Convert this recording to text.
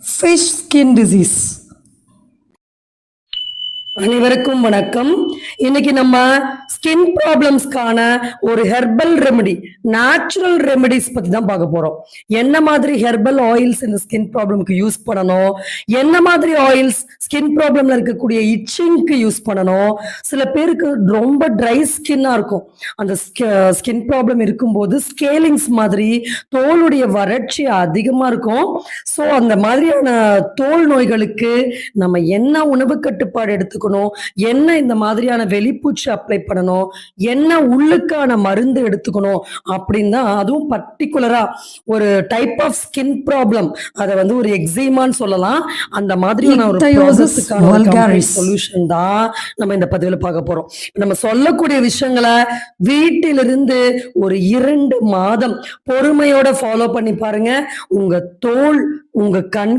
Fish skin disease. அனைவருக்கும் வணக்கம். இன்னைக்கு நம்ம ஸ்கின் ப்ராப்ளம்ஸ்க்கான ஒரு ஹெர்பல் ரெமெடி, நேச்சுரல் ரெமெடிஸ் பத்தி தான் பார்க்க போறோம். என்ன மாதிரி ஹெர்பல் ஆயில்ஸ் இந்த ஸ்கின் ப்ராப்ளம்க்கு யூஸ் பண்ணணும், என்ன மாதிரி ஆயில்ஸ் ஸ்கின் ப்ராப்ளம்ல இருக்கக்கூடிய இச்சிங்க்கு யூஸ் பண்ணணும். சில பேருக்கு ரொம்ப ட்ரை ஸ்கின்னா இருக்கும். அந்த ஸ்கின் ப்ராப்ளம் இருக்கும்போது ஸ்கேலிங்ஸ் மாதிரி தோலுடைய வறட்சி அதிகமா இருக்கும். ஸோ அந்த மாதிரியான தோல் நோய்களுக்கு நம்ம என்ன உணவு கட்டுப்பாடு எடுத்துக்கணும், என்ன இந்த மாதிரியான வெளிப்பூச்சி அப்ளை பண்ணணும், என்ன உள்ளுக்கான மருந்து எடுத்துக்கணும் அப்படின்னு தான். அதுவும் பர்டிகுலரா ஒரு டைப் ஆஃப் ஸ்கின் ப்ராப்ளம், அதை வந்து ஒரு எக்ஸிமான்னு சொல்லலாம். அந்த மாதிரியான ஒரு சொல்யூஷன் தான் நம்ம இந்த பதிவில் பார்க்க போறோம். நம்ம சொல்லக்கூடிய விஷயங்களை வீட்டிலிருந்து ஒரு 2 மாதம் பொறுமையோட ஃபாலோ பண்ணி பாருங்க. உங்க தோல், உங்க கண்